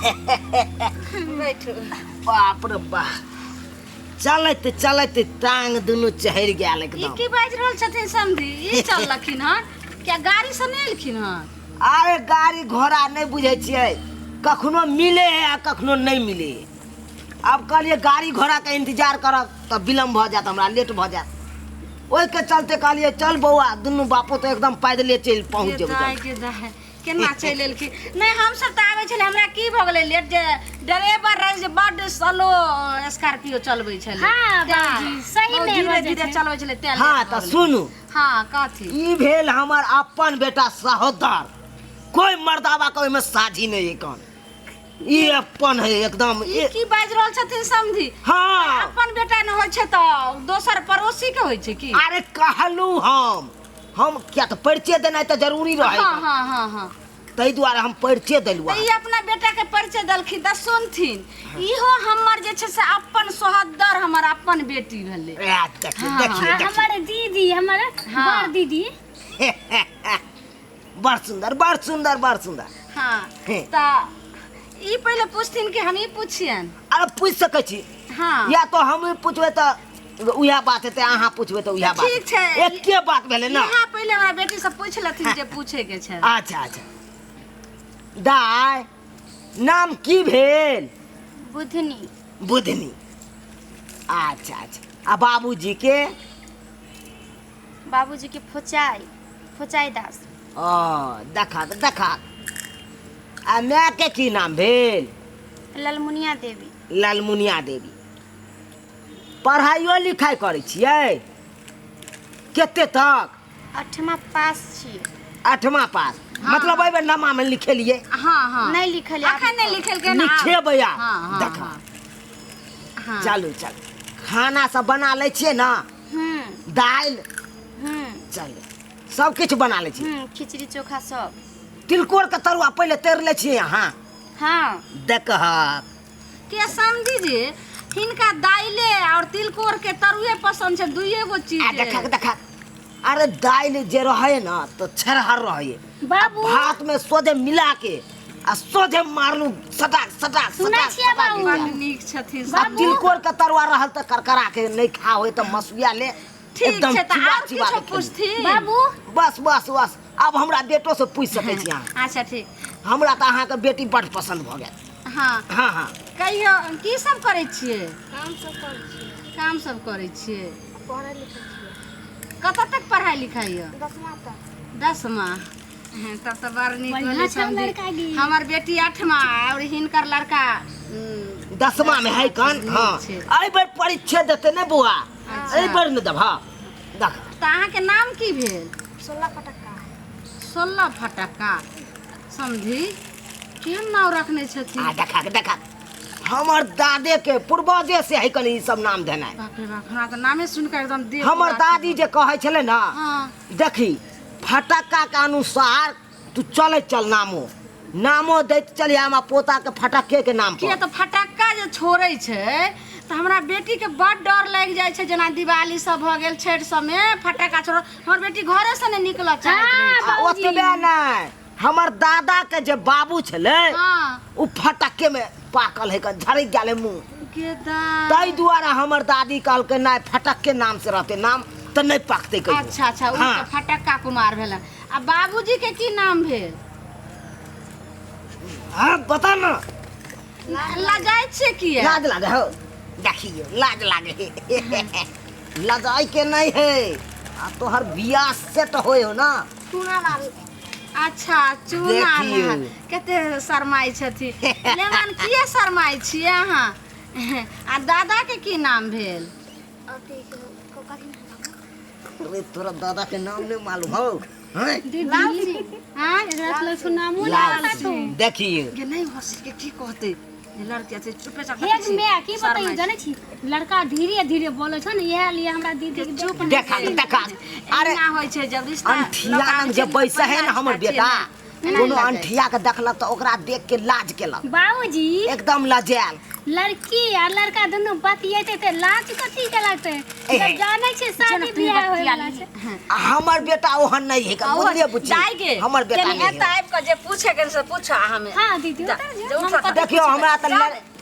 बैठो। बाप रे बाप चलते चलते टांग दुनू चढ़ गया ई एकदम। की बाज रहल छथिन समधी? ई चललखिन हन क्या गाड़ी से नहीं एलखिन हन? अरे गाड़ी घोड़ा नहीं बुझे छियै, कखनो मिले है आ कखनो नहीं मिले है। अब कहलिए गाड़ी घोड़ा के इंतजार करब तो विलम्ब भ जात, हमरा लेट भ जात। ओहि के चलते कहलिए चल बौआ दुनू बापो तो एकदम पैदले चल पहुंच जेबै। केना चलि एलखिन? नहीं हम सब तो आबै छले, हमरा की भ गेलै लेट जे ड्राइवर रहे जे बड स्लो स्कॉर्पियो चलबै छले। हाँ बाबूजी सही में धीरे धीरे चलबै छले तेल। हाँ तो सुनू, हाँ कथी? ई भेल हमर अपन बेटा सहोदर, कोई मर्दावा के ओहिमे साझी नहीं है कौन। ई अपन है एकदम। ई की बाज रहल छथिन समधी? हाँ अपन बेटा न होइ छै त दोसर पड़ोसी के होइ छै की? अरे कहलू हम क्या तो परिचय देना तो जरूरी रहे। हाँ हाँ हाँ हाँ। तै दुआरे हम परिचय देलू। ई अपना बेटा के परिचय दलखिन त सुनथिन। इहो हमर जे छै से अपन सहोदर, हमर अपन बेटी भेलै। देखिए हाँ, देखिए देखिए हमारे दीदी, हमारे हाँ। बड़ दीदी। बड़ सुंदर बड़ सुंदर बड़ सुंदर। हाँ हैं। त ई पहले पूछथिन कि हम ही पूछियन? अरे पूछ सकै छी, हाँ या तो हम पूछबे तो उहे बात हेतै, अहाँ पूछबे तो उहे बात। ठीक छै। एके बात भेलै ना। यहाँ पहले हमरा बेटी से पूछ लथिन जे पूछे के छै। अच्छा अच्छा दाय नाम की भेल? बुधनी। बुधनी। अच्छा अच्छा आ बाबूजी के? बाबूजी के फोचाई दास। देखा देखा। आ माय के की नाम भेल? ललमुनिया देवी। लालमुनिया देवी। पढ़ाइयो लिखाई करै छियै? कते तक? 8वां पास छियै। 8वां पास। मतलब एहि बेर नमा में लिखेलिए? हाँ हाँ नहीं लिखल अखन नहीं लिखल के ना। लिखेबै आ। हाँ हाँ देखा हाँ। चलू चलू खाना सब बना लै छियै ना? दाल चल सब किछु बना लै छियै? खिचड़ी चोखा सब। तिलकोर के तरुआ पहले तर ले छियै अहाँ? हाँ देखहक के समझी जी हिनका दाइले और तिलकोर के तरुए पसंद छै, दुइये गो चीज। देखक देखक। अरे दाल जे रहे ना तो छरहर रहे, बाबू भात में सोझे मिला के आ सोझे मारलू सटाक सटाक सुनै सटाक छियै सटाक बाबू? निकाल। बड़ नीक छथिन। आ तिलकोर के तरुआ रहल तो करकरा के नहीं खा होय तो मसुआ ले ठीक एकदम छै त चिबा और चिबा किछो के पूछथिन? बाबू बस बस बस अब हमरा बेटो से पूछ सकै छी अहाँ? अच्छा ठीक। हमरा तो अहाँ के बेटी बड़ पसंद भ गेल। हाँ हाँ हाँ कहियो की सब करै छियै? काम सब करै छियै। काम सब करै छियै? पढ़ै लिखै छियै। कतऽ तक पढ़ाई लिखाई है? 10वां तक। 10वां। तब तो बड़ नीक बढ़िया होलै छै लड़का समझी। गी। हमर बेटी 8वां और हिनकर लड़का 10वां में है कन। हाँ छै। एहि बेर परीक्षा देते ने बौआ? अच्छा। एहि बेर न देबा? देख त अहाँ के नाम की भेल? 16 फटक्का। 16 फटक्का। समझी केहन नाम रखने छथिन? देखा देखा हमर दादे के पूर्वजे से है कनी ई सब नाम देना। बाप रे बाप, हमरा त नामे सुन के एकदम देह हमर पूरा दादी जे कहे छले ना, हाँ देखी फटक्का के अनुसार तू चले चल नामो नामो दैत चलिए हम पोता के फटक्के के नाम किया पर। तो फटक्का जे छोड़े छै तो हमरा बेटी के बड़ डर लग जाय छै। जना दिवाली सब भ गेल, छठ सब में फटक्का छोड़, हमर बेटी घरे से नहीं निकल चाहत रहै छै। आ ओतबे नहीं, हमर दादा के जे बाबू छले हाँ उ फटक्के में पाकल है कन झड़क गेले मुंह। के दा ताई द्वारा हमर दादी कहल के नहीं फटक्के नाम से रहते नाम तो नहीं पाकते कहियो। अच्छा अच्छा उ हाँ। तो फटक्का कुमार भेलन। आ बाबूजी के की नाम भेल? हाँ बता ना। लजाय छै किया? लाज लागे हो, देखियो लाज लागे लजाई के नहीं है। आ तोहर बियाह सेट होय हो ना? चूना लाल। अच्छा चूना देखियौ। लाल कते शरमाई छथिन। लेकिन किए शरमाई छियै अहाँ? आ दादा के की नाम भेल? अथी कोका की नाम? अरे तोरा दादा के नाम नहीं मालूम हो? हैं? लाल सिंह। हां एकरा लड़का नामो लाल लाल सिंह। देखियो ये नहीं हंसी के की कहते? ये लड़की से चुपे चाप एक मैं की बताइए जाने छी लड़का धीरे धीरे बोले छ ने, इहे लिए हमरा दीदी के चुप देखा देखा। अरे ना होय छै जब रिश्ता अंठिया जब बैसे है ना हमर बेटा कोनो अंठिया के देखलक तो ओकरा देख के लाज केलक, बाबूजी एकदम लजायल। लड़की आ लड़का दुनू बतियेते ते लाज कथी के लगते जब जाने छै शादी बियाह होय वाला छै। हमर बेटा ओहन नहीं है, बुझलिए बुच्ची, जाय गे हमर बेटा तनी नहीं एत है। आबि के जे पूछे के से पूछा हमें। हां दीदी उतर जा। देखियो हमरा त